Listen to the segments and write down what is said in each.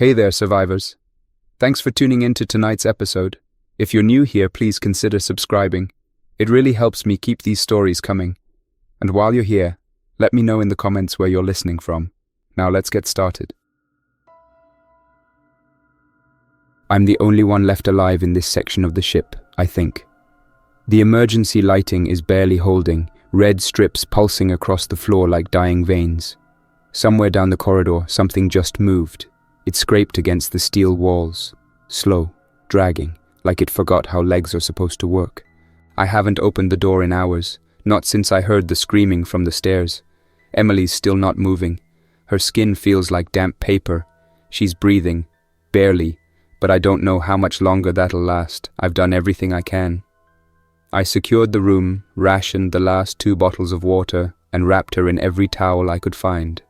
Hey there, survivors. Thanks for tuning in to tonight's episode. If you're new here, please consider subscribing. It really helps me keep these stories coming. And while you're here, let me know in the comments where you're listening from. Now let's get started. I'm the only one left alive in this section of the ship, I think. The emergency lighting is barely holding, red strips pulsing across the floor like dying veins. Somewhere down the corridor, something just moved. It scraped against the steel walls, slow, dragging, like it forgot how legs are supposed to work. I haven't opened the door in hours, not since I heard the screaming from the stairs. Emily's still not moving. Her skin feels like damp paper. She's breathing, barely, but I don't know how much longer that'll last. I've done everything I can. I secured the room, rationed the last 2 bottles of water, and wrapped her in every towel I could find.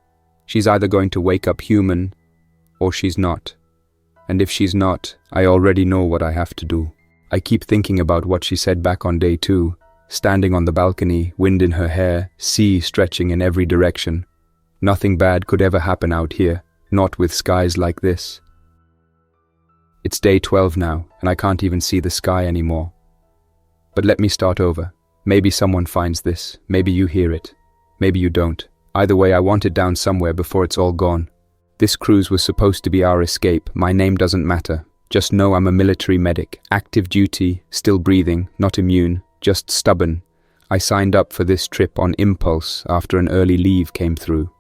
She's either going to wake up human, or she's not. And if she's not, I already know what I have to do. I keep thinking about what she said back on day 2, standing on the balcony, wind in her hair, sea stretching in every direction. Nothing bad could ever happen out here, not with skies like this. It's day 12 now, and I can't even see the sky anymore. But let me start over. Maybe someone finds this, maybe you hear it, maybe you don't. Either way, I want it down somewhere before it's all gone. This cruise was supposed to be our escape. My name doesn't matter. Just know I'm a military medic, active duty, still breathing, not immune, just stubborn. I signed up for this trip on impulse after an early leave came through.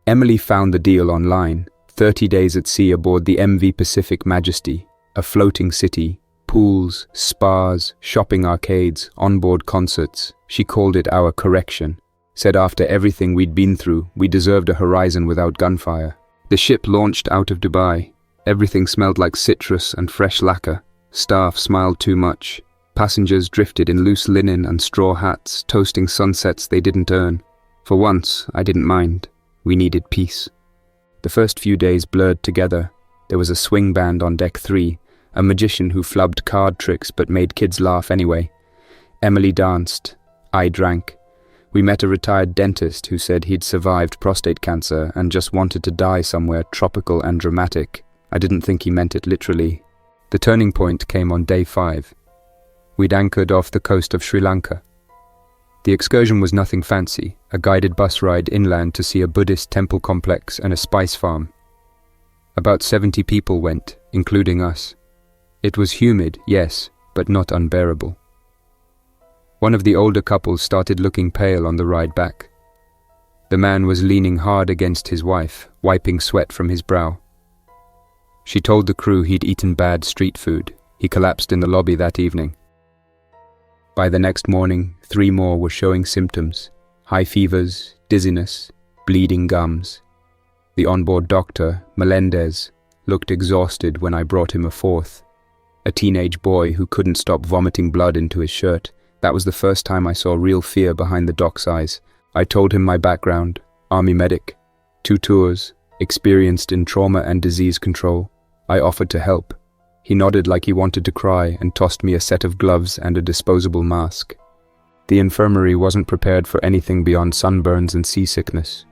Emily found the deal online, 30 days at sea aboard the MV Pacific Majesty, a floating city, pools, spas, shopping arcades, onboard concerts. She called it our correction. Said after everything we'd been through, we deserved a horizon without gunfire. The ship launched out of Dubai. Everything smelled like citrus and fresh lacquer. Staff smiled too much. Passengers drifted in loose linen and straw hats, toasting sunsets they didn't earn. For once, I didn't mind. We needed peace. The first few days blurred together. There was a swing band on deck 3, a magician who flubbed card tricks but made kids laugh anyway. Emily danced. I drank. We met a retired dentist who said he'd survived prostate cancer and just wanted to die somewhere tropical and dramatic. I didn't think he meant it literally. The turning point came on day 5. We'd anchored off the coast of Sri Lanka. The excursion was nothing fancy, a guided bus ride inland to see a Buddhist temple complex and a spice farm. About 70 people went, including us. It was humid, yes, but not unbearable. One of the older couples started looking pale on the ride back. The man was leaning hard against his wife, wiping sweat from his brow. She told the crew he'd eaten bad street food. He collapsed in the lobby that evening. By the next morning, 3 more were showing symptoms: high fevers, dizziness, bleeding gums. The onboard doctor, Melendez, looked exhausted when I brought him a 4th. A teenage boy who couldn't stop vomiting blood into his shirt. That was the first time I saw real fear behind the doc's eyes. I told him my background: Army medic, 2 tours, experienced in trauma and disease control. I offered to help. He nodded like he wanted to cry and tossed me a set of gloves and a disposable mask. The infirmary wasn't prepared for anything beyond sunburns and seasickness.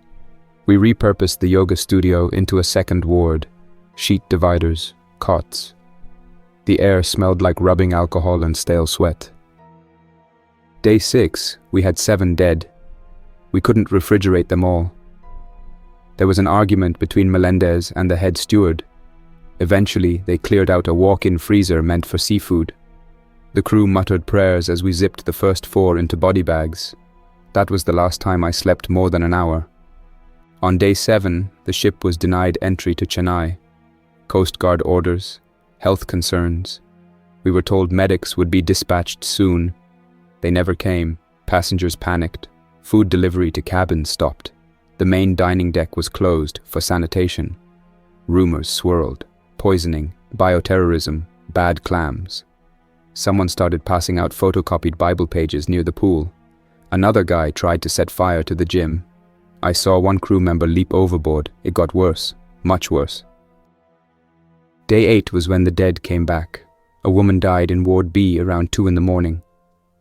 We repurposed the yoga studio into a second ward, sheet dividers, cots. The air smelled like rubbing alcohol and stale sweat. Day 6, we had 7 dead. We couldn't refrigerate them all. There was an argument between Melendez and the head steward. Eventually, they cleared out a walk-in freezer meant for seafood. The crew muttered prayers as we zipped the first 4 into body bags. That was the last time I slept more than an hour. On day 7, the ship was denied entry to Chennai. Coast Guard orders, health concerns. We were told medics would be dispatched soon. They never came. Passengers panicked. Food delivery to cabins stopped. The main dining deck was closed for sanitation. Rumors swirled. Poisoning, bioterrorism, bad clams. Someone started passing out photocopied Bible pages near the pool. Another guy tried to set fire to the gym. I saw one crew member leap overboard. It got worse, much worse. Day 8 was when the dead came back. A woman died in Ward B around 2 in the morning.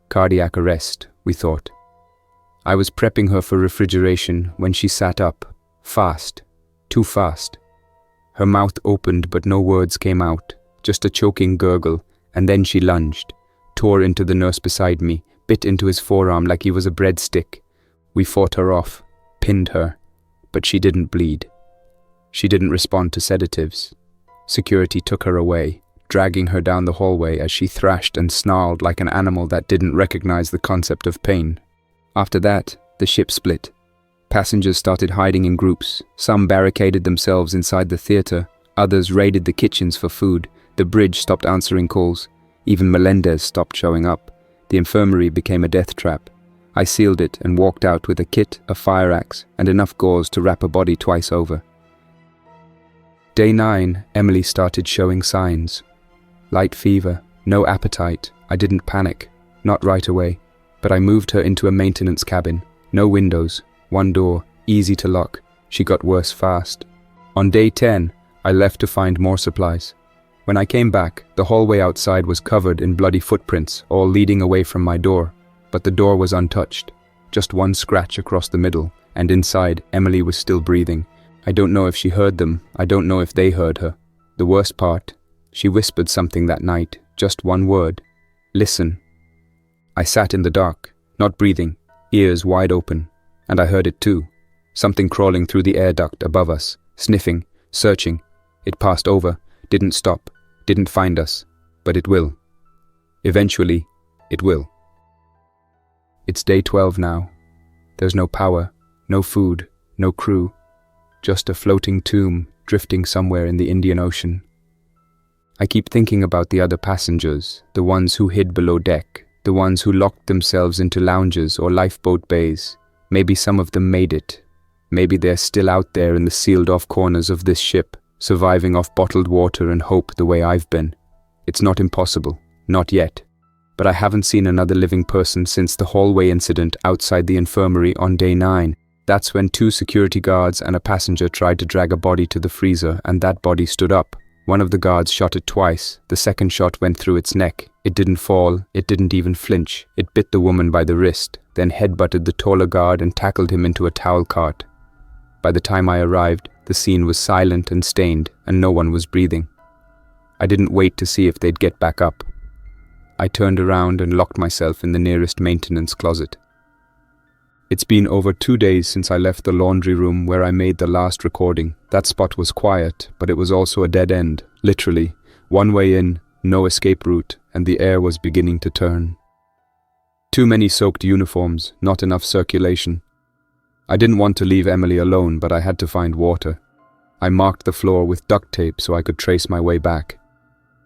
Cardiac arrest, we thought. I was prepping her for refrigeration when she sat up, fast, too fast. Her mouth opened but no words came out, just a choking gurgle, and then she lunged, tore into the nurse beside me, bit into his forearm like he was a breadstick. We fought her off, pinned her, but she didn't bleed. She didn't respond to sedatives. Security took her away, dragging her down the hallway as she thrashed and snarled like an animal that didn't recognize the concept of pain. After that, the ship split. Passengers started hiding in groups. Some barricaded themselves inside the theater, others raided the kitchens for food. The bridge stopped answering calls. Even Melendez stopped showing up. The infirmary became a death trap. I sealed it and walked out with a kit, a fire axe, and enough gauze to wrap a body twice over. Day 9, Emily started showing signs. Light fever, no appetite. I didn't panic, not right away, but I moved her into a maintenance cabin. No windows, one door, easy to lock. She got worse fast. On day 10, I left to find more supplies. When I came back, the hallway outside was covered in bloody footprints, all leading away from my door. But the door was untouched. Just one scratch across the middle, and inside, Emily was still breathing. I don't know if she heard them. I don't know if they heard her. The worst part, she whispered something that night, just one word. Listen. I sat in the dark, not breathing, ears wide open, and I heard it too. Something crawling through the air duct above us, sniffing, searching. It passed over, didn't stop, didn't find us, but it will. Eventually, it will. It's day 12 now. There's no power, no food, no crew, just a floating tomb drifting somewhere in the Indian Ocean. I keep thinking about the other passengers, the ones who hid below deck, the ones who locked themselves into lounges or lifeboat bays. Maybe some of them made it. Maybe they're still out there in the sealed-off corners of this ship, surviving off bottled water and hope the way I've been. It's not impossible, not yet. But I haven't seen another living person since the hallway incident outside the infirmary on day 9. That's when 2 security guards and a passenger tried to drag a body to the freezer, and that body stood up. One of the guards shot it twice. The second shot went through its neck. It didn't fall. It didn't even flinch. It bit the woman by the wrist, then headbutted the taller guard and tackled him into a towel cart. By the time I arrived, the scene was silent and stained, and no one was breathing. I didn't wait to see if they'd get back up. I turned around and locked myself in the nearest maintenance closet. It's been over 2 days since I left the laundry room where I made the last recording. That spot was quiet, but it was also a dead end, literally. One way in, no escape route, and the air was beginning to turn. Too many soaked uniforms, not enough circulation. I didn't want to leave Emily alone, but I had to find water. I marked the floor with duct tape so I could trace my way back.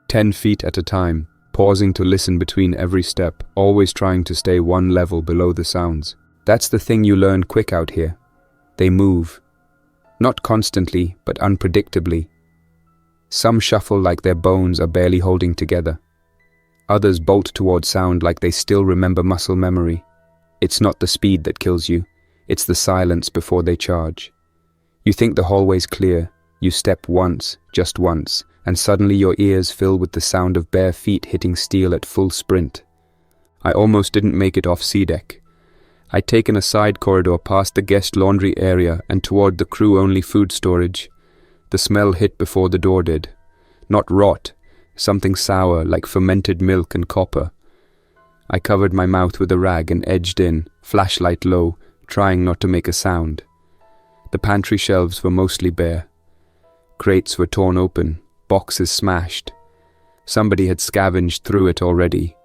10 feet at a time, pausing to listen between every step, always trying to stay one level below the sounds. That's the thing you learn quick out here. They move. Not constantly, but unpredictably. Some shuffle like their bones are barely holding together. Others bolt toward sound like they still remember muscle memory. It's not the speed that kills you. It's the silence before they charge. You think the hallway's clear. You step once, just once, and suddenly your ears fill with the sound of bare feet hitting steel at full sprint. I almost didn't make it off C-deck. I'd taken a side corridor past the guest laundry area and toward the crew-only food storage. The smell hit before the door did. Not rot, something sour like fermented milk and copper. I covered my mouth with a rag and edged in, flashlight low, trying not to make a sound. The pantry shelves were mostly bare. Crates were torn open, boxes smashed. Somebody had scavenged through it already.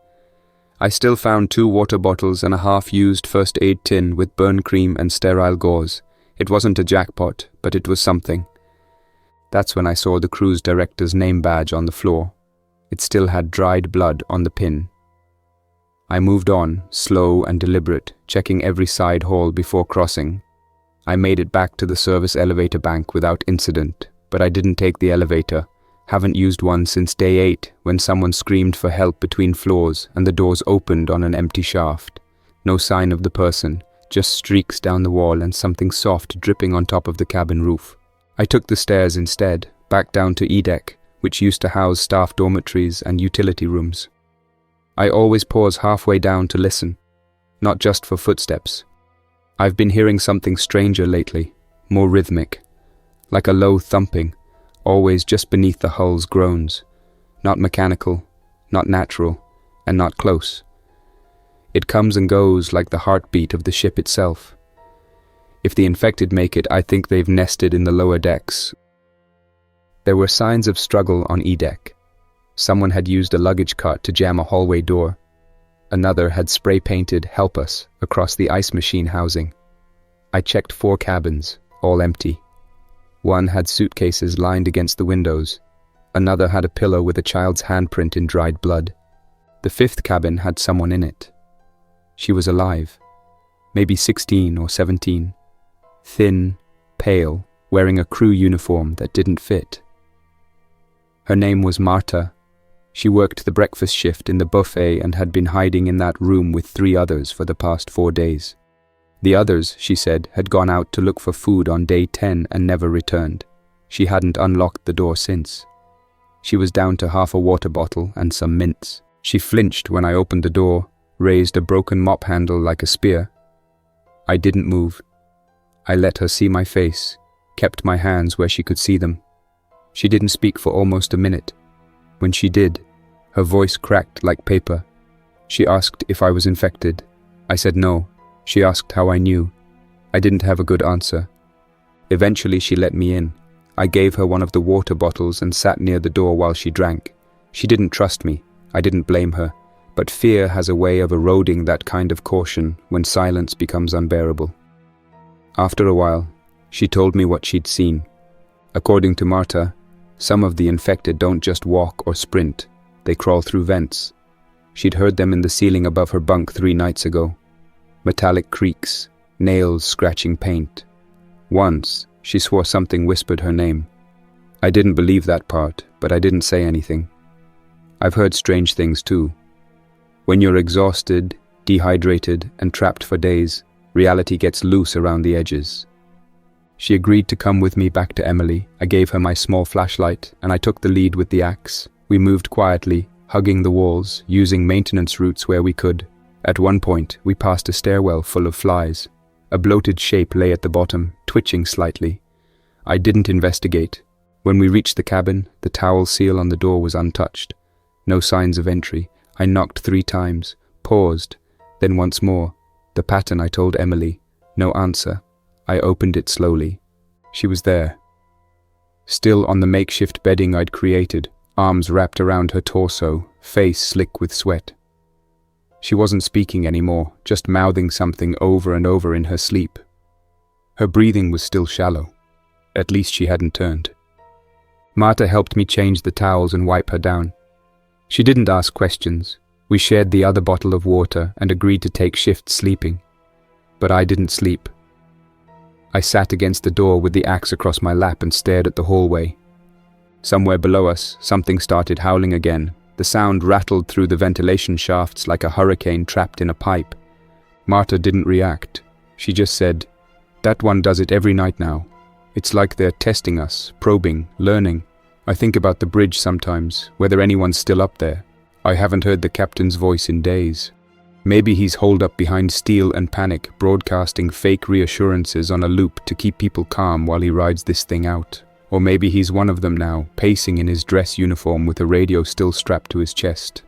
I still found 2 water bottles and a half-used first aid tin with burn cream and sterile gauze. It wasn't a jackpot, but it was something. That's when I saw the cruise director's name badge on the floor. It still had dried blood on the pin. I moved on, slow and deliberate, checking every side hall before crossing. I made it back to the service elevator bank without incident, but I didn't take the elevator. Haven't used one since day 8, when someone screamed for help between floors and the doors opened on an empty shaft. No sign of the person, just streaks down the wall and something soft dripping on top of the cabin roof. I took the stairs instead, back down to E-deck, which used to house staff dormitories and utility rooms. I always pause halfway down to listen, not just for footsteps. I've been hearing something stranger lately, more rhythmic, like a low thumping, always just beneath the hull's groans. Not mechanical, not natural, and not close. It comes and goes like the heartbeat of the ship itself. If the infected make it, I think they've nested in the lower decks. There were signs of struggle on E-deck. Someone had used a luggage cart to jam a hallway door. Another had spray-painted "Help Us" across the ice machine housing. I checked 4 cabins, all empty. One had suitcases lined against the windows. Another had a pillow with a child's handprint in dried blood. The 5th cabin had someone in it. She was alive, maybe 16 or 17. Thin, pale, wearing a crew uniform that didn't fit. Her name was Marta. She worked the breakfast shift in the buffet and had been hiding in that room with 3 others for the past 4 days. The others, she said, had gone out to look for food on day 10 and never returned. She hadn't unlocked the door since. She was down to half a water bottle and some mints. She flinched when I opened the door, raised a broken mop handle like a spear. I didn't move. I let her see my face, kept my hands where she could see them. She didn't speak for almost a minute. When she did, her voice cracked like paper. She asked if I was infected. I said no. She asked how I knew. I didn't have a good answer. Eventually she let me in. I gave her one of the water bottles and sat near the door while she drank. She didn't trust me. I didn't blame her. But fear has a way of eroding that kind of caution when silence becomes unbearable. After a while, she told me what she'd seen. According to Marta, some of the infected don't just walk or sprint, they crawl through vents. She'd heard them in the ceiling above her bunk 3 nights ago. Metallic creaks, nails scratching paint. Once, she swore something whispered her name. I didn't believe that part, but I didn't say anything. I've heard strange things too. When you're exhausted, dehydrated, and trapped for days, reality gets loose around the edges. She agreed to come with me back to Emily. I gave her my small flashlight, and I took the lead with the axe. We moved quietly, hugging the walls, using maintenance routes where we could. At one point, we passed a stairwell full of flies. A bloated shape lay at the bottom, twitching slightly. I didn't investigate. When we reached the cabin, the towel seal on the door was untouched. No signs of entry. I knocked 3 times, paused, then once more. The pattern, I told Emily. No answer. I opened it slowly. She was there. Still on the makeshift bedding I'd created, arms wrapped around her torso, face slick with sweat. She wasn't speaking anymore, just mouthing something over and over in her sleep. Her breathing was still shallow. At least she hadn't turned. Marta helped me change the towels and wipe her down. She didn't ask questions. We shared the other bottle of water and agreed to take shifts sleeping. But I didn't sleep. I sat against the door with the axe across my lap and stared at the hallway. Somewhere below us, something started howling again. The sound rattled through the ventilation shafts like a hurricane trapped in a pipe. Marta didn't react. She just said, "That one does it every night now. It's like they're testing us, probing, learning. I think about the bridge sometimes, whether anyone's still up there. I haven't heard the captain's voice in days. Maybe he's holed up behind steel and panic, broadcasting fake reassurances on a loop to keep people calm while he rides this thing out. Or maybe he's one of them now, pacing in his dress uniform with a radio still strapped to his chest.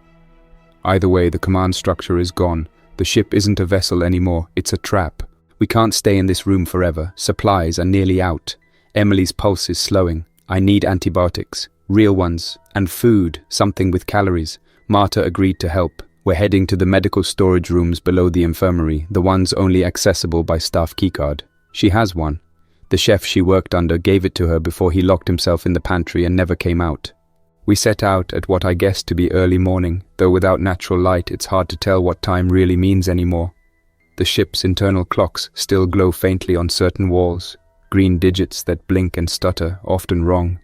Either way, the command structure is gone. The ship isn't a vessel anymore, it's a trap. We can't stay in this room forever. Supplies are nearly out. Emily's pulse is slowing. I need antibiotics, real ones, and food, something with calories. Marta agreed to help. We're heading to the medical storage rooms below the infirmary, the ones only accessible by staff keycard. She has one. The chef she worked under gave it to her before he locked himself in the pantry and never came out. We set out at what I guessed to be early morning, though without natural light it's hard to tell what time really means anymore. The ship's internal clocks still glow faintly on certain walls, green digits that blink and stutter, often wrong.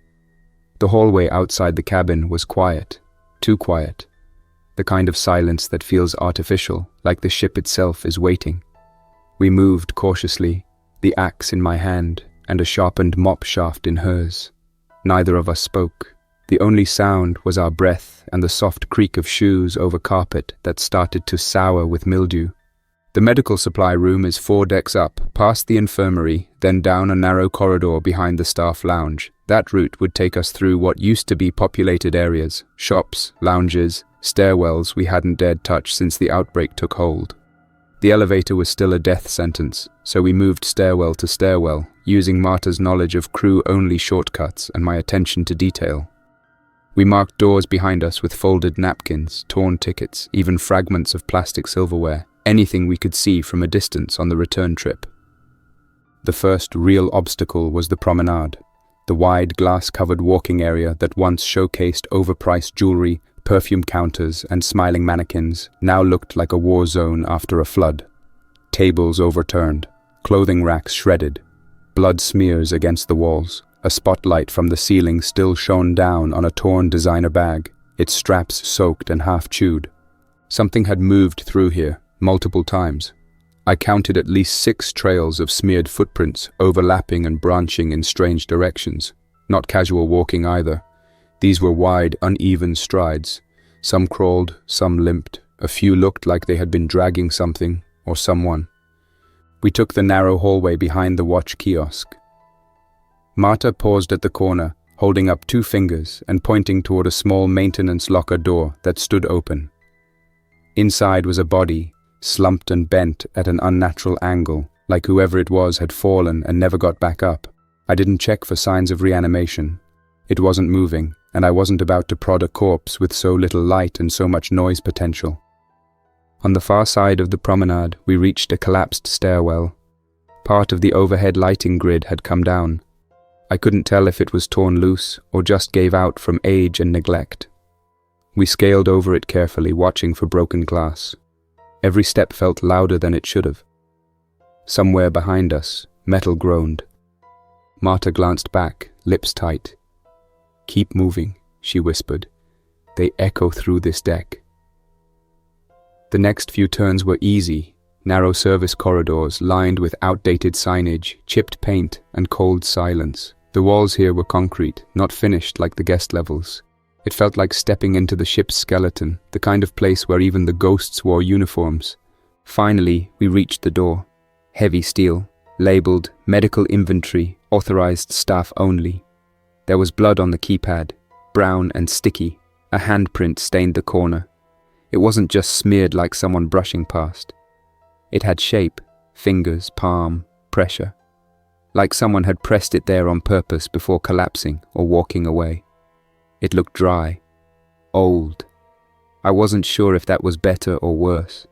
The hallway outside the cabin was quiet, too quiet. The kind of silence that feels artificial, like the ship itself is waiting. We moved cautiously, the axe in my hand and a sharpened mop shaft in hers. Neither of us spoke. The only sound was our breath and the soft creak of shoes over carpet that started to sour with mildew. The medical supply room is 4 decks up, past the infirmary, then down a narrow corridor behind the staff lounge. That route would take us through what used to be populated areas, shops, lounges, stairwells we hadn't dared touch since the outbreak took hold. The elevator was still a death sentence, so we moved stairwell to stairwell, using Marta's knowledge of crew-only shortcuts and my attention to detail. We marked doors behind us with folded napkins, torn tickets, even fragments of plastic silverware, anything we could see from a distance on the return trip. The first real obstacle was the promenade, the wide glass-covered walking area that once showcased overpriced jewelry, perfume counters, and smiling mannequins now looked like a war zone after a flood. Tables overturned, clothing racks shredded, blood smears against the walls. A spotlight from the ceiling still shone down on a torn designer bag, its straps soaked and half chewed. Something had moved through here, multiple times. I counted at least 6 trails of smeared footprints, overlapping and branching in strange directions. Not casual walking either. These were wide, uneven strides. Some crawled, some limped. A few looked like they had been dragging something or someone. We took the narrow hallway behind the watch kiosk. Marta paused at the corner, holding up 2 fingers and pointing toward a small maintenance locker door that stood open. Inside was a body, slumped and bent at an unnatural angle, like whoever it was had fallen and never got back up. I didn't check for signs of reanimation. It wasn't moving, and I wasn't about to prod a corpse with so little light and so much noise potential. On the far side of the promenade, we reached a collapsed stairwell. Part of the overhead lighting grid had come down. I couldn't tell if it was torn loose or just gave out from age and neglect. We scaled over it carefully, watching for broken glass. Every step felt louder than it should have. Somewhere behind us, metal groaned. Marta glanced back, lips tight. "Keep moving," she whispered. "They echo through this deck." The next few turns were easy, narrow service corridors lined with outdated signage, chipped paint, and cold silence. The walls here were concrete, not finished like the guest levels. It felt like stepping into the ship's skeleton, the kind of place where even the ghosts wore uniforms. Finally, we reached the door. Heavy steel, labeled medical inventory, authorized staff only. There was blood on the keypad, brown and sticky. A handprint stained the corner. It wasn't just smeared like someone brushing past. It had shape, fingers, palm, pressure. Like someone had pressed it there on purpose before collapsing or walking away. It looked dry, old. I wasn't sure if that was better or worse.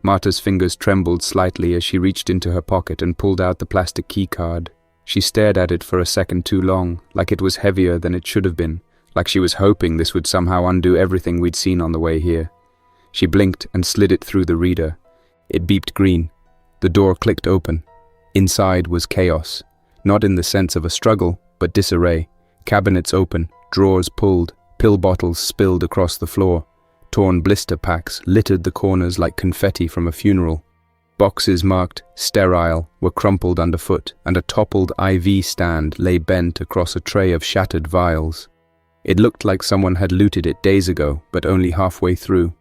Marta's fingers trembled slightly as she reached into her pocket and pulled out the plastic key card. She stared at it for a second too long, like it was heavier than it should have been, like she was hoping this would somehow undo everything we'd seen on the way here. She blinked and slid it through the reader. It beeped green. The door clicked open. Inside was chaos, not in the sense of a struggle, but disarray. Cabinets open, drawers pulled, pill bottles spilled across the floor. Torn blister packs littered the corners like confetti from a funeral. Boxes marked sterile were crumpled underfoot, and a toppled IV stand lay bent across a tray of shattered vials. It looked like someone had looted it days ago, but only halfway through.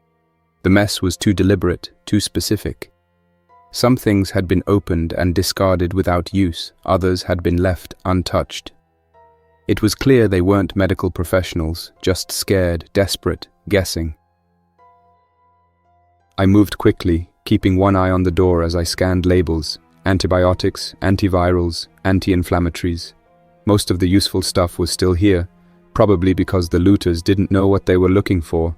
The mess was too deliberate, too specific. Some things had been opened and discarded without use, others had been left untouched. It was clear they weren't medical professionals, just scared, desperate, guessing. I moved quickly, keeping one eye on the door as I scanned labels: antibiotics, antivirals, anti-inflammatories. Most of the useful stuff was still here, probably because the looters didn't know what they were looking for.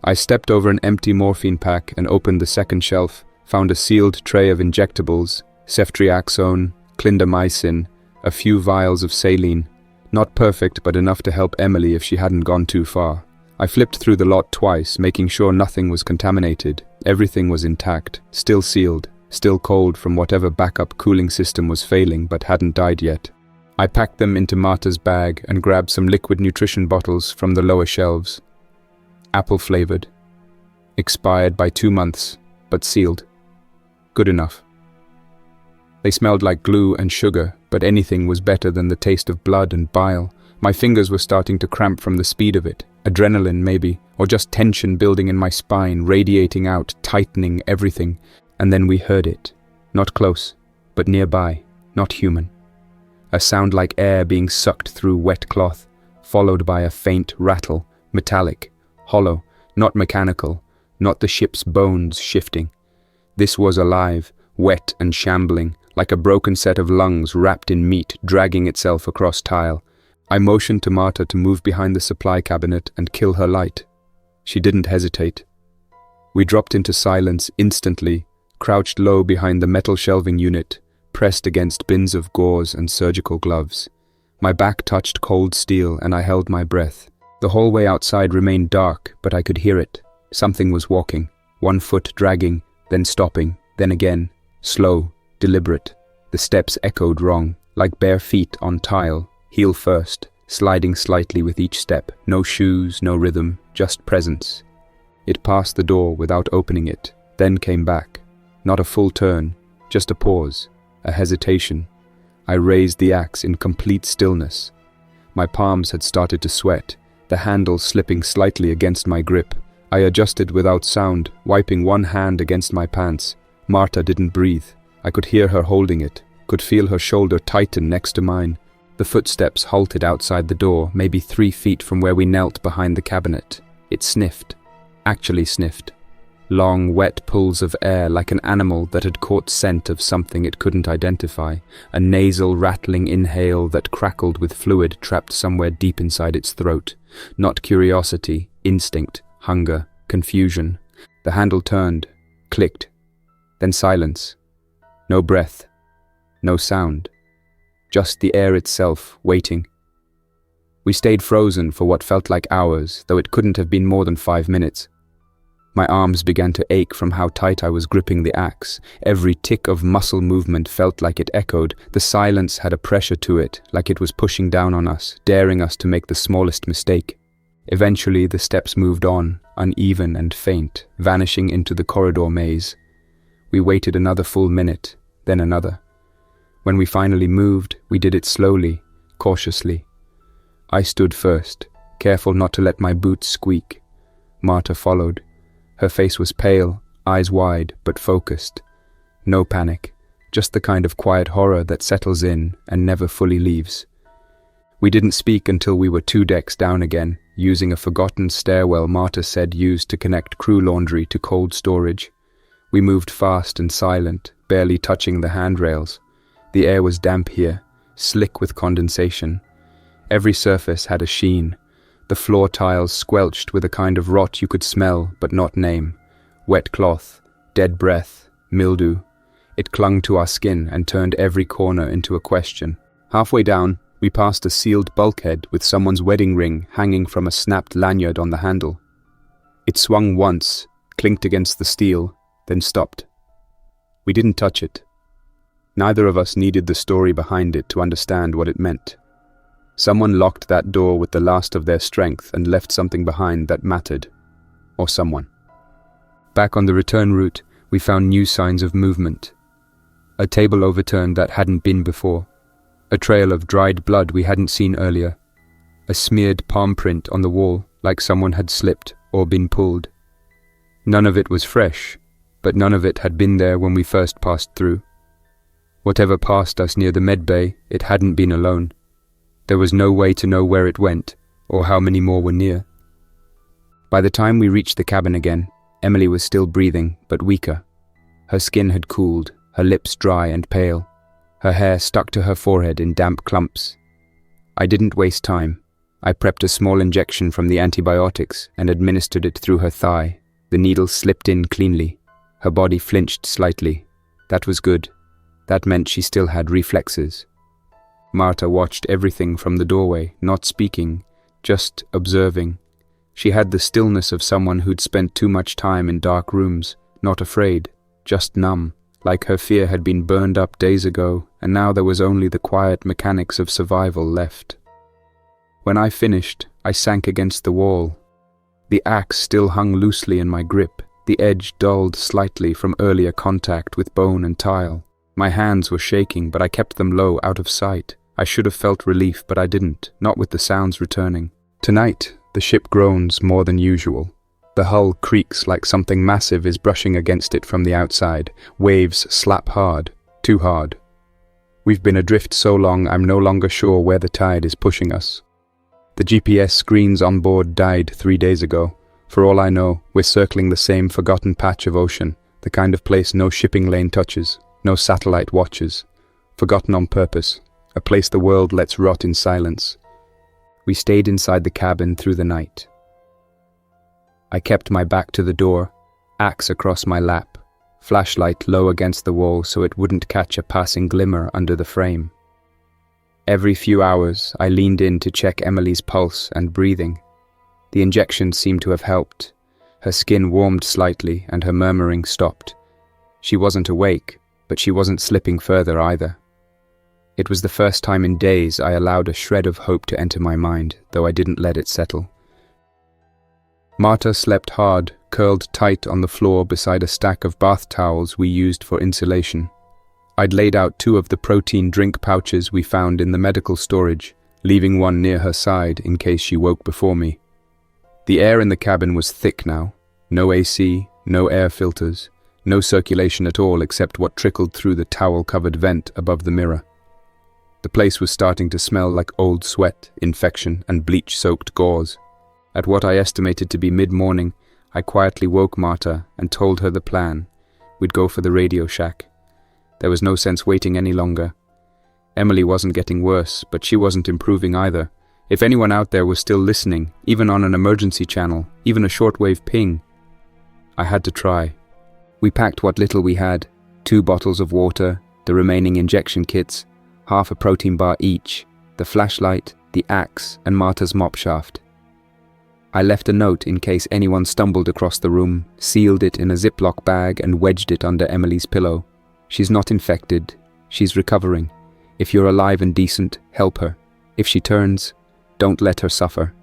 I stepped over an empty morphine pack and opened the second shelf, found a sealed tray of injectables, ceftriaxone, clindamycin, a few vials of saline. Not perfect, but enough to help Emily if she hadn't gone too far. I flipped through the lot twice, making sure nothing was contaminated. Everything was intact, still sealed, still cold from whatever backup cooling system was failing but hadn't died yet. I packed them into Marta's bag and grabbed some liquid nutrition bottles from the lower shelves. Apple-flavored. Expired by 2 months, but sealed. Good enough. They smelled like glue and sugar, but anything was better than the taste of blood and bile. My fingers were starting to cramp from the speed of it. Adrenaline, maybe, or just tension building in my spine, radiating out, tightening everything. And then we heard it. Not close, but nearby, not human. a sound like air being sucked through wet cloth, followed by a faint rattle, metallic, hollow, not mechanical, not the ship's bones shifting. This was alive, wet and shambling, like a broken set of lungs wrapped in meat dragging itself across tile. I motioned to Marta to move behind the supply cabinet and kill her light. She didn't hesitate. We dropped into silence instantly, crouched low behind the metal shelving unit, pressed against bins of gauze and surgical gloves. My back touched cold steel and I held my breath. The hallway outside remained dark, but I could hear it. Something was walking, one foot dragging, then stopping, then again, slow, deliberate. The steps echoed wrong, like bare feet on tile, heel first, sliding slightly with each step. No shoes, no rhythm, just presence. It passed the door without opening it, then came back. Not a full turn, just a pause, a hesitation. I raised the axe in complete stillness. My palms had started to sweat, the handle slipping slightly against my grip. I adjusted without sound, wiping one hand against my pants. Marta didn't breathe. I could hear her holding it, could feel her shoulder tighten next to mine. The footsteps halted outside the door, maybe 3 feet from where we knelt behind the cabinet. It sniffed, actually sniffed. Long, wet pulls of air like an animal that had caught scent of something it couldn't identify. A nasal, rattling inhale that crackled with fluid trapped somewhere deep inside its throat. Not curiosity, instinct, hunger, confusion. The handle turned, clicked, then silence. No breath, no sound. Just the air itself, waiting. We stayed frozen for what felt like hours, though it couldn't have been more than 5 minutes. My arms began to ache from how tight I was gripping the axe. Every tick of muscle movement felt like it echoed. The silence had a pressure to it, like it was pushing down on us, daring us to make the smallest mistake. Eventually, the steps moved on, uneven and faint, vanishing into the corridor maze. We waited another full minute, then another. When we finally moved, we did it slowly, cautiously. I stood first, careful not to let my boots squeak. Marta followed. Her face was pale, eyes wide, but focused. No panic, just the kind of quiet horror that settles in and never fully leaves. We didn't speak until we were 2 decks down again, using a forgotten stairwell Marta said used to connect crew laundry to cold storage. We moved fast and silent, barely touching the handrails. The air was damp here, slick with condensation. Every surface had a sheen. The floor tiles squelched with a kind of rot you could smell but not name. Wet cloth, dead breath, mildew. It clung to our skin and turned every corner into a question. Halfway down, we passed a sealed bulkhead with someone's wedding ring hanging from a snapped lanyard on the handle. It swung once, clinked against the steel, then stopped. We didn't touch it. Neither of us needed the story behind it to understand what it meant. Someone locked that door with the last of their strength and left something behind that mattered. Or someone. Back on the return route, we found new signs of movement. A table overturned that hadn't been before. A trail of dried blood we hadn't seen earlier. A smeared palm print on the wall, like someone had slipped or been pulled. None of it was fresh, but none of it had been there when we first passed through. Whatever passed us near the medbay, it hadn't been alone. There was no way to know where it went, or how many more were near. By the time we reached the cabin again, Emily was still breathing, but weaker. Her skin had cooled, her lips dry and pale. Her hair stuck to her forehead in damp clumps. I didn't waste time. I prepped a small injection from the antibiotics and administered it through her thigh. The needle slipped in cleanly. Her body flinched slightly. That was good. That meant she still had reflexes. Marta watched everything from the doorway, not speaking, just observing. She had the stillness of someone who'd spent too much time in dark rooms, not afraid, just numb, like her fear had been burned up days ago, and now there was only the quiet mechanics of survival left. When I finished, I sank against the wall. The axe still hung loosely in my grip, the edge dulled slightly from earlier contact with bone and tile. My hands were shaking, but I kept them low, out of sight. I should have felt relief, but I didn't, not with the sounds returning. Tonight, the ship groans more than usual. The hull creaks like something massive is brushing against it from the outside. Waves slap hard, too hard. We've been adrift so long I'm no longer sure where the tide is pushing us. The GPS screens on board died 3 days ago. For all I know, we're circling the same forgotten patch of ocean, the kind of place no shipping lane touches, no satellite watches. Forgotten on purpose, a place the world lets rot in silence. We stayed inside the cabin through the night. I kept my back to the door, axe across my lap, flashlight low against the wall so it wouldn't catch a passing glimmer under the frame. Every few hours, I leaned in to check Emily's pulse and breathing. The injection seemed to have helped. Her skin warmed slightly and her murmuring stopped. She wasn't awake, but she wasn't slipping further either. It was the first time in days I allowed a shred of hope to enter my mind, though I didn't let it settle. Marta slept hard, curled tight on the floor beside a stack of bath towels we used for insulation. I'd laid out 2 of the protein drink pouches we found in the medical storage, leaving one near her side in case she woke before me. The air in the cabin was thick now. No AC, no air filters, no circulation at all except what trickled through the towel-covered vent above the mirror. The place was starting to smell like old sweat, infection, and bleach-soaked gauze. At what I estimated to be mid-morning, I quietly woke Marta and told her the plan. We'd go for the Radio Shack. There was no sense waiting any longer. Emily wasn't getting worse, but she wasn't improving either. If anyone out there was still listening, even on an emergency channel, even a shortwave ping, I had to try. We packed what little we had, 2 bottles of water, the remaining injection kits, half a protein bar each, the flashlight, the axe, and Marta's mop shaft. I left a note in case anyone stumbled across the room, sealed it in a Ziploc bag and wedged it under Emily's pillow. She's not infected. She's recovering. If you're alive and decent, help her. If she turns, don't let her suffer.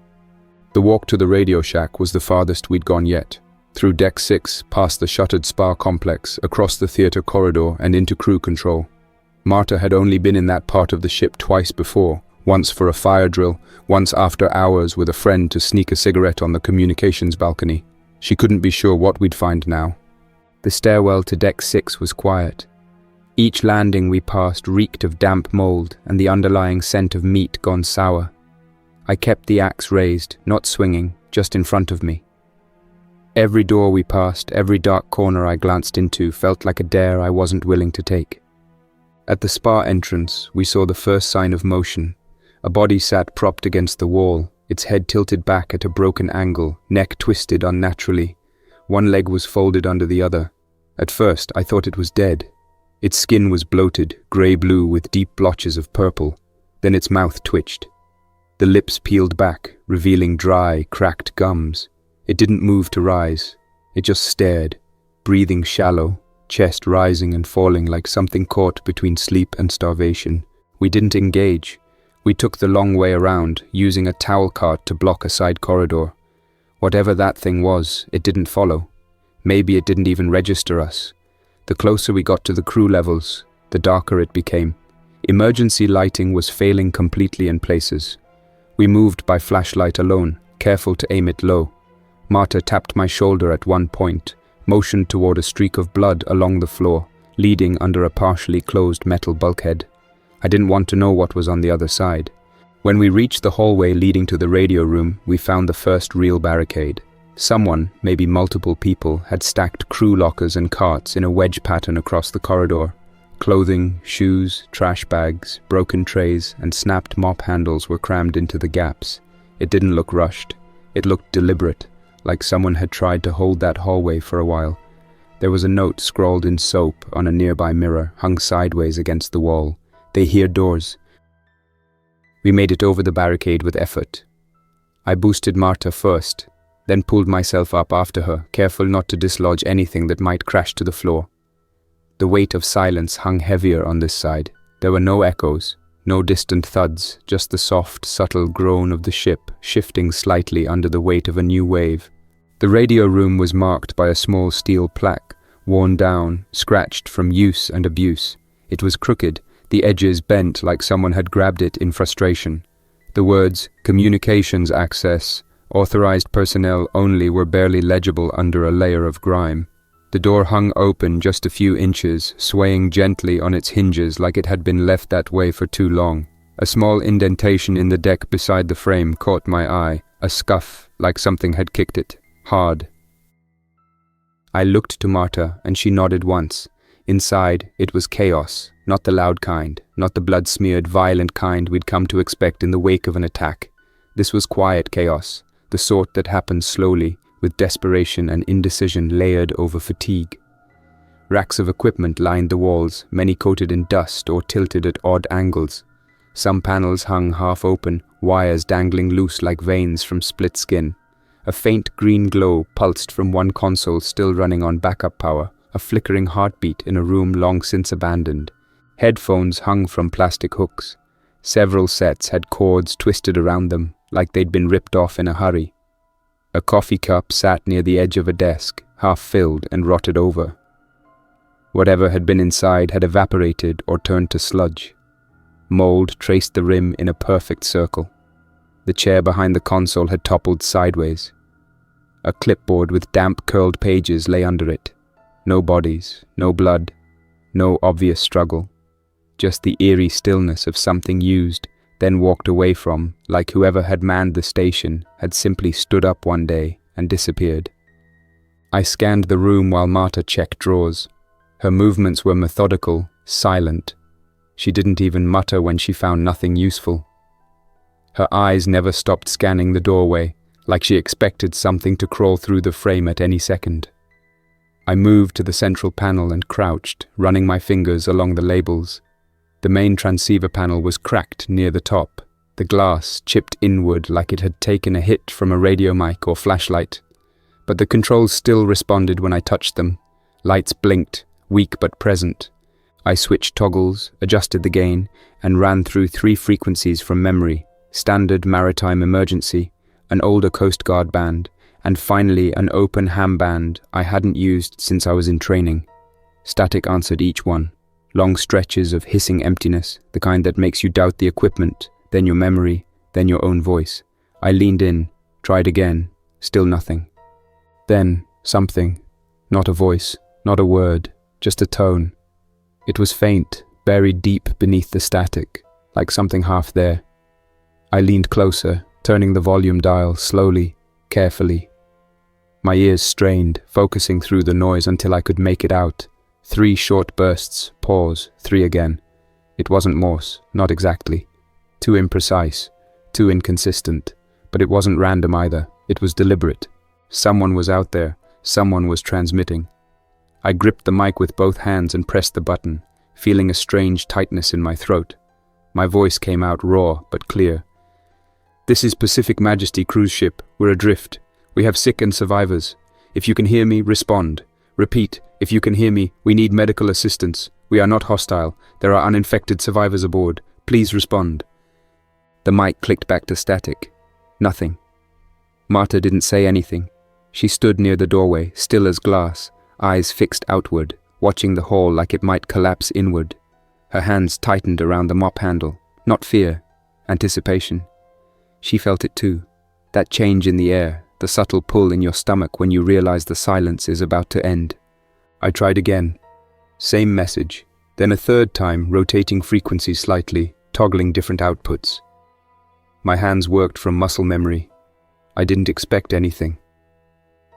The walk to the Radio Shack was the farthest we'd gone yet. Through Deck 6, past the shuttered spa complex, across the theater corridor and into crew control. Marta had only been in that part of the ship twice before, once for a fire drill, once after hours with a friend to sneak a cigarette on the communications balcony. She couldn't be sure what we'd find now. The stairwell to Deck 6 was quiet. Each landing we passed reeked of damp mold and the underlying scent of meat gone sour. I kept the axe raised, not swinging, just in front of me. Every door we passed, every dark corner I glanced into felt like a dare I wasn't willing to take. At the spa entrance, we saw the first sign of motion. A body sat propped against the wall, its head tilted back at a broken angle, neck twisted unnaturally. One leg was folded under the other. At first, I thought it was dead. Its skin was bloated, grey-blue with deep blotches of purple. Then its mouth twitched. The lips peeled back, revealing dry, cracked gums. It didn't move to rise. It just stared, breathing shallow, chest rising and falling like something caught between sleep and starvation. We didn't engage. We took the long way around, using a towel cart to block a side corridor. Whatever that thing was, it didn't follow. Maybe it didn't even register us. The closer we got to the crew levels, the darker it became. Emergency lighting was failing completely in places. We moved by flashlight alone, careful to aim it low. Marta tapped my shoulder at one point, motioned toward a streak of blood along the floor, leading under a partially closed metal bulkhead. I didn't want to know what was on the other side. When we reached the hallway leading to the radio room, we found the first real barricade. Someone, maybe multiple people, had stacked crew lockers and carts in a wedge pattern across the corridor. Clothing, shoes, trash bags, broken trays, and snapped mop handles were crammed into the gaps. It didn't look rushed. It looked deliberate, like someone had tried to hold that hallway for a while. There was a note scrawled in soap on a nearby mirror, hung sideways against the wall. "They hear doors." We made it over the barricade with effort. I boosted Marta first, then pulled myself up after her, careful not to dislodge anything that might crash to the floor. The weight of silence hung heavier on this side. There were no echoes, no distant thuds, just the soft, subtle groan of the ship shifting slightly under the weight of a new wave. The radio room was marked by a small steel plaque, worn down, scratched from use and abuse. It was crooked, the edges bent like someone had grabbed it in frustration. The words, "Communications access, authorized personnel only," were barely legible under a layer of grime. The door hung open just a few inches, swaying gently on its hinges like it had been left that way for too long. A small indentation in the deck beside the frame caught my eye, a scuff like something had kicked it, hard. I looked to Marta and she nodded once. Inside, it was chaos, not the loud kind, not the blood-smeared, violent kind we'd come to expect in the wake of an attack. This was quiet chaos, the sort that happens slowly, with desperation and indecision layered over fatigue. Racks of equipment lined the walls, many coated in dust or tilted at odd angles. Some panels hung half open, wires dangling loose like veins from split skin. A faint green glow pulsed from one console still running on backup power, a flickering heartbeat in a room long since abandoned. Headphones hung from plastic hooks. Several sets had cords twisted around them, like they'd been ripped off in a hurry. A coffee cup sat near the edge of a desk, half filled and rotted over. Whatever had been inside had evaporated or turned to sludge. Mold traced the rim in a perfect circle. The chair behind the console had toppled sideways. A clipboard with damp, curled pages lay under it. No bodies, no blood, no obvious struggle. Just the eerie stillness of something used, then walked away from, like whoever had manned the station had simply stood up one day and disappeared. I scanned the room while Marta checked drawers. Her movements were methodical, silent. She didn't even mutter when she found nothing useful. Her eyes never stopped scanning the doorway, like she expected something to crawl through the frame at any second. I moved to the central panel and crouched, running my fingers along the labels. The main transceiver panel was cracked near the top, the glass chipped inward like it had taken a hit from a radio mic or flashlight. But the controls still responded when I touched them. Lights blinked, weak but present. I switched toggles, adjusted the gain, and ran through 3 frequencies from memory: standard maritime emergency, an older Coast Guard band, and finally an open ham band I hadn't used since I was in training. Static answered each one. Long stretches of hissing emptiness, the kind that makes you doubt the equipment, then your memory, then your own voice. I leaned in, tried again, still nothing. Then, something. Not a voice, not a word, just a tone. It was faint, buried deep beneath the static, like something half there. I leaned closer, turning the volume dial slowly, carefully. My ears strained, focusing through the noise until I could make it out. 3 short bursts, pause, 3 again. It wasn't Morse, not exactly. Too imprecise, too inconsistent. But it wasn't random either, it was deliberate. Someone was out there, someone was transmitting. I gripped the mic with both hands and pressed the button, feeling a strange tightness in my throat. My voice came out raw but clear. "This is Pacific Majesty cruise ship. We're adrift. We have sick and survivors. If you can hear me, respond. Repeat, if you can hear me, we need medical assistance. We are not hostile. There are uninfected survivors aboard. Please respond." The mic clicked back to static. Nothing. Marta didn't say anything. She stood near the doorway, still as glass, eyes fixed outward, watching the hall like it might collapse inward. Her hands tightened around the mop handle. Not fear, anticipation. She felt it too. That change in the air, the subtle pull in your stomach when you realize the silence is about to end. I tried again. Same message. Then a third time, rotating frequencies slightly, toggling different outputs. My hands worked from muscle memory. I didn't expect anything.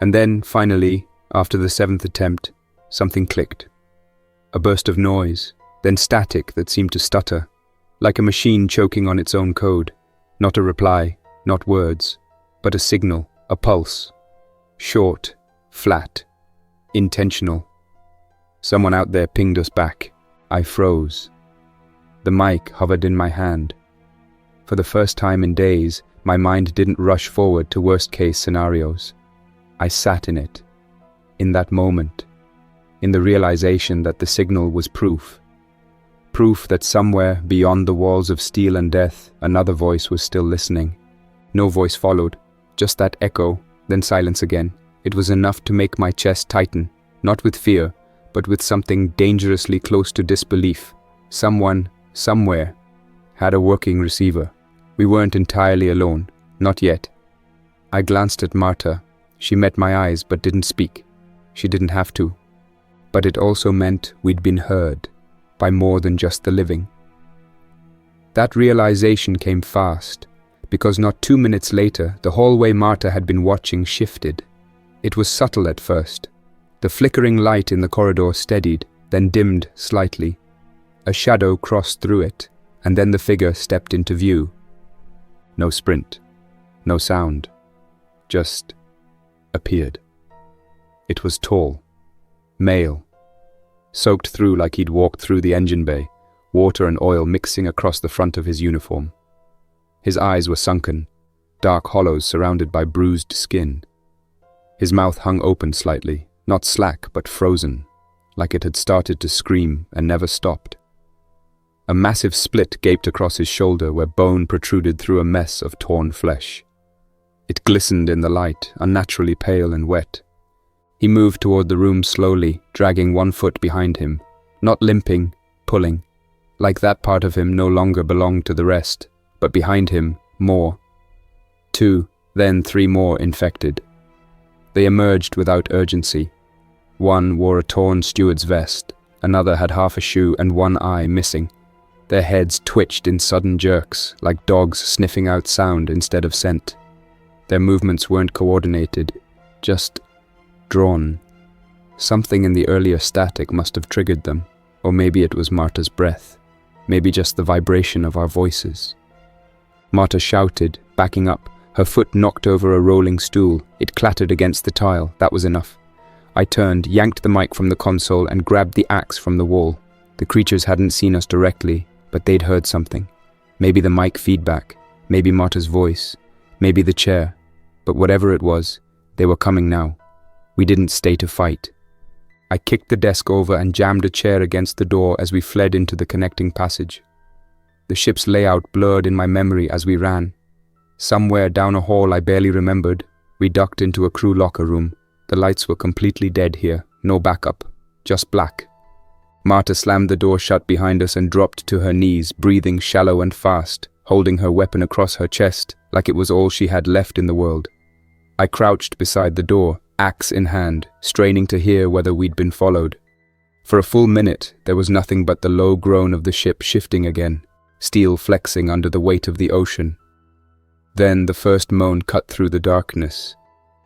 And then, finally, after the 7th attempt, something clicked. A burst of noise, then static that seemed to stutter, like a machine choking on its own code. Not a reply, not words, but a signal, a pulse. Short, flat, intentional. Someone out there pinged us back. I froze. The mic hovered in my hand. For the first time in days, my mind didn't rush forward to worst-case scenarios. I sat in it, in that moment, in the realization that the signal was proof. Proof that somewhere beyond the walls of steel and death, another voice was still listening. No voice followed, just that echo, then silence again. It was enough to make my chest tighten, not with fear, but with something dangerously close to disbelief. Someone, somewhere, had a working receiver. We weren't entirely alone, not yet. I glanced at Marta. She met my eyes but didn't speak. She didn't have to. but it also meant we'd been heard by more than just the living. That realization came fast, because not 2 minutes later, the hallway Marta had been watching shifted. It was subtle at first. The flickering light in the corridor steadied, then dimmed slightly. A shadow crossed through it, and then the figure stepped into view. No sprint, no sound, just appeared. It was tall, male, soaked through like he'd walked through the engine bay, water and oil mixing across the front of his uniform. His eyes were sunken, dark hollows surrounded by bruised skin. His mouth hung open slightly, not slack but frozen, like it had started to scream and never stopped. A massive split gaped across his shoulder where bone protruded through a mess of torn flesh. It glistened in the light, unnaturally pale and wet. He moved toward the room slowly, dragging one foot behind him, not limping, pulling, like that part of him no longer belonged to the rest, but behind him, more. 2, then 3 more infected. They emerged without urgency. One wore a torn steward's vest, another had half a shoe and one eye missing. Their heads twitched in sudden jerks, like dogs sniffing out sound instead of scent. Their movements weren't coordinated, just drawn. Something in the earlier static must have triggered them, or maybe it was Marta's breath, maybe just the vibration of our voices. Marta shouted, backing up. Her foot knocked over a rolling stool. It clattered against the tile. That was enough. I turned, yanked the mic from the console, and grabbed the axe from the wall. The creatures hadn't seen us directly, but they'd heard something. Maybe the mic feedback, maybe Marta's voice, maybe the chair. But whatever it was, they were coming now. We didn't stay to fight. I kicked the desk over and jammed a chair against the door as we fled into the connecting passage. The ship's layout blurred in my memory as we ran. Somewhere down a hall I barely remembered, we ducked into a crew locker room. The lights were completely dead here, no backup, just black. Marta slammed the door shut behind us and dropped to her knees, breathing shallow and fast, holding her weapon across her chest like it was all she had left in the world. I crouched beside the door, axe in hand, straining to hear whether we'd been followed. For a full minute, there was nothing but the low groan of the ship shifting again, steel flexing under the weight of the ocean. Then the first moan cut through the darkness.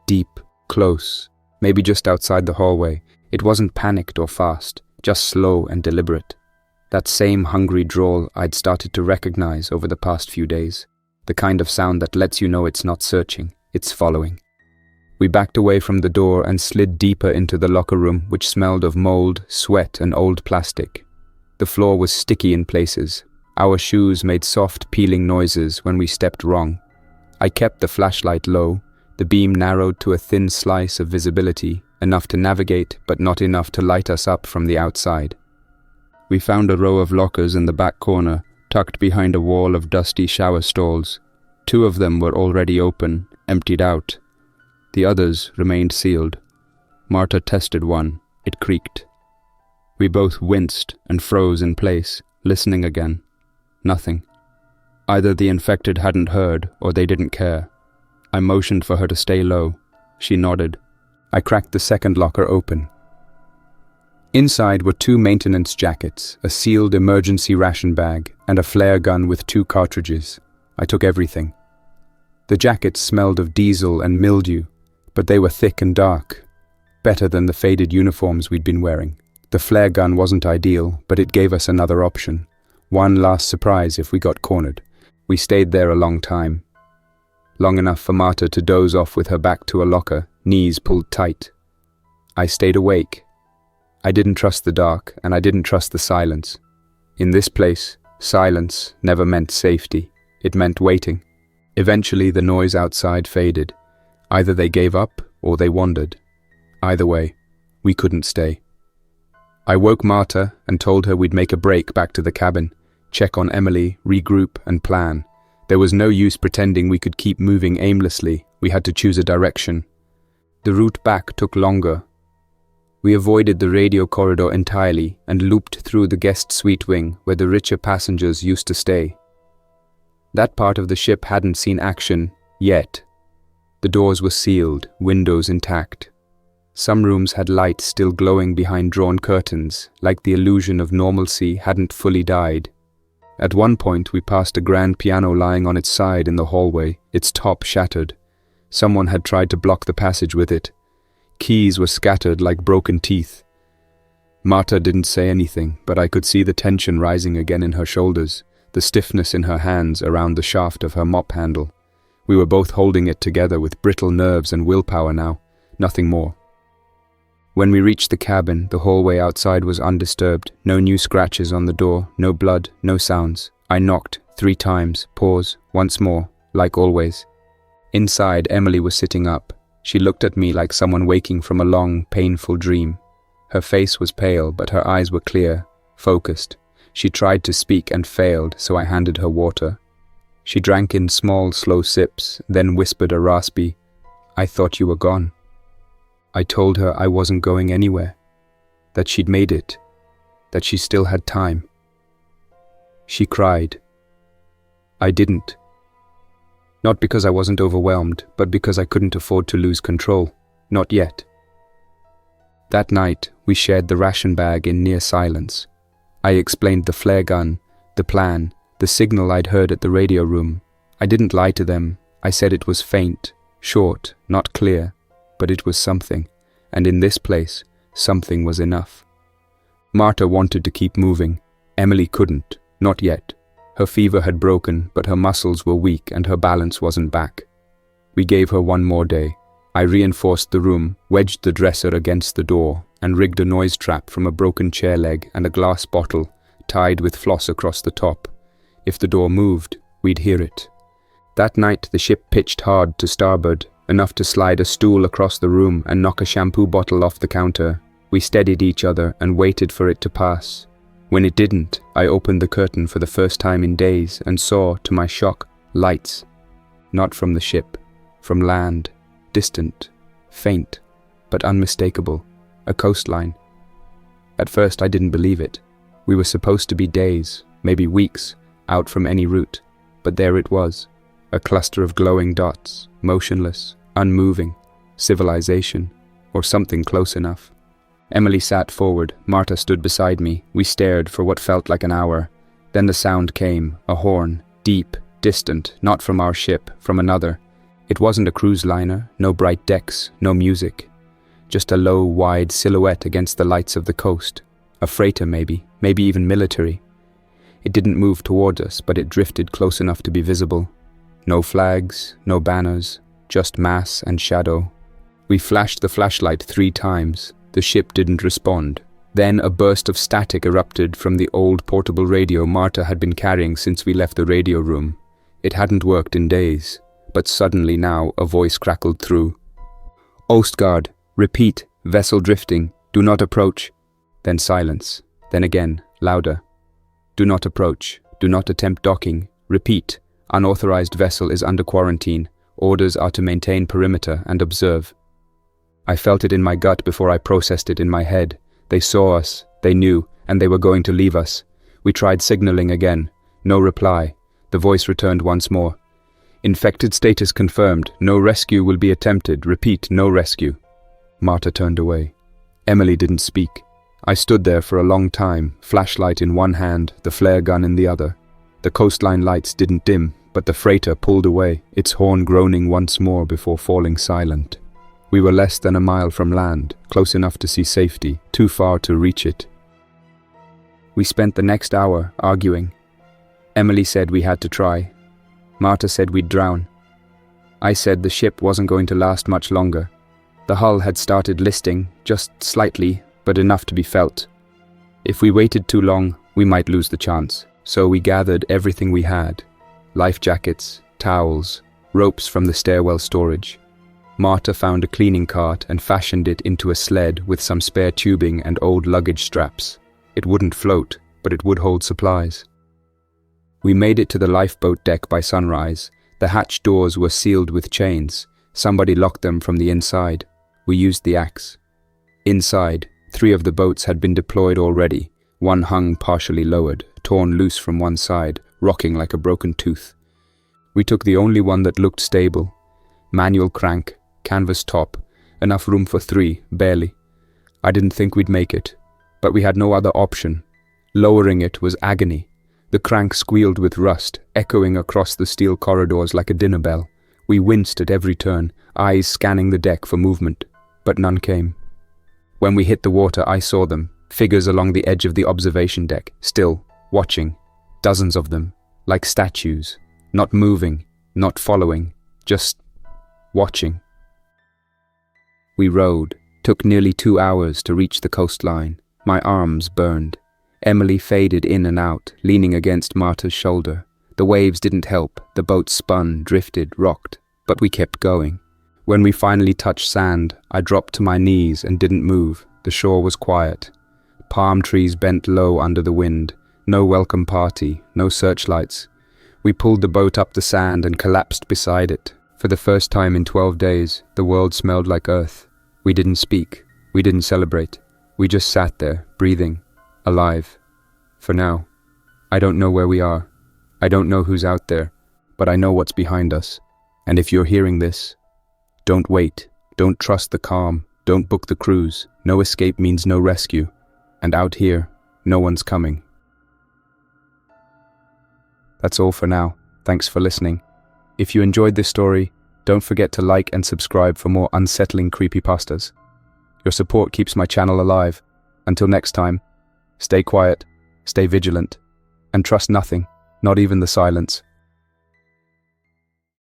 Deep, close, maybe just outside the hallway. It wasn't panicked or fast, just slow and deliberate. That same hungry drawl I'd started to recognize over the past few days. The kind of sound that lets you know it's not searching, it's following. We backed away from the door and slid deeper into the locker room, which smelled of mold, sweat, and old plastic. The floor was sticky in places. Our shoes made soft, peeling noises when we stepped wrong. I kept the flashlight low. The beam narrowed to a thin slice of visibility, enough to navigate, but not enough to light us up from the outside. We found a row of lockers in the back corner, tucked behind a wall of dusty shower stalls. 2 of them were already open, emptied out. The others remained sealed. Marta tested one. It creaked. We both winced and froze in place, listening again. Nothing. Either the infected hadn't heard, or they didn't care. I motioned for her to stay low. She nodded. I cracked the second locker open. Inside were 2 maintenance jackets, a sealed emergency ration bag, and a flare gun with 2 cartridges. I took everything. The jackets smelled of diesel and mildew, but they were thick and dark, better than the faded uniforms we'd been wearing. The flare gun wasn't ideal, but it gave us another option. One last surprise if we got cornered. We stayed there a long time. Long enough for Marta to doze off with her back to a locker, knees pulled tight. I stayed awake. I didn't trust the dark, and I didn't trust the silence. In this place, silence never meant safety. It meant waiting. Eventually, the noise outside faded. Either they gave up, or they wandered. Either way, we couldn't stay. I woke Marta and told her we'd make a break back to the cabin, check on Emily, regroup, and plan. There was no use pretending we could keep moving aimlessly. We had to choose a direction. The route back took longer. We avoided the radio corridor entirely and looped through the guest suite wing where the richer passengers used to stay. That part of the ship hadn't seen action yet. The doors were sealed, windows intact. Some rooms had light still glowing behind drawn curtains, like the illusion of normalcy hadn't fully died. At one point, we passed a grand piano lying on its side in the hallway, its top shattered. Someone had tried to block the passage with it. Keys were scattered like broken teeth. Marta didn't say anything, but I could see the tension rising again in her shoulders, the stiffness in her hands around the shaft of her mop handle. We were both holding it together with brittle nerves and willpower now, nothing more. When we reached the cabin, the hallway outside was undisturbed, no new scratches on the door, no blood, no sounds. I knocked 3 times, pause, once more, like always. Inside, Emily was sitting up. She looked at me like someone waking from a long, painful dream. Her face was pale, but her eyes were clear, focused. She tried to speak and failed, so I handed her water. She drank in small, slow sips, then whispered a raspy, "I thought you were gone." I told her I wasn't going anywhere, that she'd made it, that she still had time. She cried. I didn't. Not because I wasn't overwhelmed, but because I couldn't afford to lose control. Not yet. That night, we shared the ration bag in near silence. I explained the flare gun, the plan, the signal I'd heard at the radio room. I didn't lie to them. I said it was faint, short, not clear, but it was something, and in this place, something was enough. Marta wanted to keep moving. Emily couldn't, not yet. Her fever had broken, but her muscles were weak and her balance wasn't back. We gave her one more day. I reinforced the room, wedged the dresser against the door, and rigged a noise trap from a broken chair leg and a glass bottle, tied with floss across the top. If the door moved, we'd hear it. That night the ship pitched hard to starboard, enough to slide a stool across the room and knock a shampoo bottle off the counter. We steadied each other and waited for it to pass. When it didn't, I opened the curtain for the first time in days and saw, to my shock, lights. Not from the ship, from land, distant, faint, but unmistakable, a coastline. At first I didn't believe it. We were supposed to be days, maybe weeks, out from any route, but there it was, a cluster of glowing dots, motionless, unmoving, civilization, or something close enough. Emily sat forward, Marta stood beside me. We stared for what felt like an hour. Then the sound came, a horn, deep, distant, not from our ship, from another. It wasn't a cruise liner, no bright decks, no music. Just a low, wide silhouette against the lights of the coast. A freighter maybe even military. It didn't move toward us, but it drifted close enough to be visible. No flags, no banners, just mass and shadow. We flashed the flashlight 3 times. The ship didn't respond. Then a burst of static erupted from the old portable radio Marta had been carrying since we left the radio room. It hadn't worked in days, but suddenly now a voice crackled through. "Ostguard, repeat, vessel drifting, do not approach." Then silence, then again, louder. "Do not approach, do not attempt docking, repeat, unauthorized vessel is under quarantine, orders are to maintain perimeter and observe." I felt it in my gut before I processed it in my head. They saw us, they knew, and they were going to leave us. We tried signaling again. No reply. The voice returned once more. "Infected status confirmed. No rescue will be attempted. Repeat, no rescue." Marta turned away. Emily didn't speak. I stood there for a long time, flashlight in one hand, the flare gun in the other. The coastline lights didn't dim, but the freighter pulled away, its horn groaning once more before falling silent. We were less than a mile from land, close enough to see safety, too far to reach it. We spent the next hour arguing. Emily said we had to try. Marta said we'd drown. I said the ship wasn't going to last much longer. The hull had started listing, just slightly, but enough to be felt. If we waited too long, we might lose the chance. So we gathered everything we had. Life jackets, towels, ropes from the stairwell storage. Marta found a cleaning cart and fashioned it into a sled with some spare tubing and old luggage straps. It wouldn't float, but it would hold supplies. We made it to the lifeboat deck by sunrise. The hatch doors were sealed with chains. Somebody locked them from the inside. We used the axe. Inside, 3 of the boats had been deployed already. One hung partially lowered, torn loose from one side, rocking like a broken tooth. We took the only one that looked stable. Manual crank, canvas top, Enough room for 3, barely. I didn't think we'd make it, but we had no other option. Lowering it was agony. The crank squealed with rust, echoing across the steel corridors like a dinner bell. We winced at every turn, eyes scanning the deck for movement, but none came. When we hit the water, I saw them, figures along the edge of the observation deck, still, watching. Dozens of them, like statues, not moving, not following, just watching. We rowed. Took nearly 2 hours to reach the coastline. My arms burned. Emily faded in and out, leaning against Marta's shoulder. The waves didn't help. The boat spun, drifted, rocked, but we kept going. When we finally touched sand, I dropped to my knees and didn't move. The shore was quiet. Palm trees bent low under the wind. No welcome party, no searchlights. We pulled the boat up the sand and collapsed beside it. For the first time in 12 days, the world smelled like earth. We didn't speak. We didn't celebrate. We just sat there, breathing, alive. For now. I don't know where we are. I don't know who's out there, but I know what's behind us. And if you're hearing this, don't wait. Don't trust the calm. Don't book the cruise. No escape means no rescue. And out here, no one's coming. That's all for now. Thanks for listening. If you enjoyed this story, don't forget to like and subscribe for more unsettling creepypastas. Your support keeps my channel alive. Until next time, stay quiet, stay vigilant, and trust nothing, not even the silence.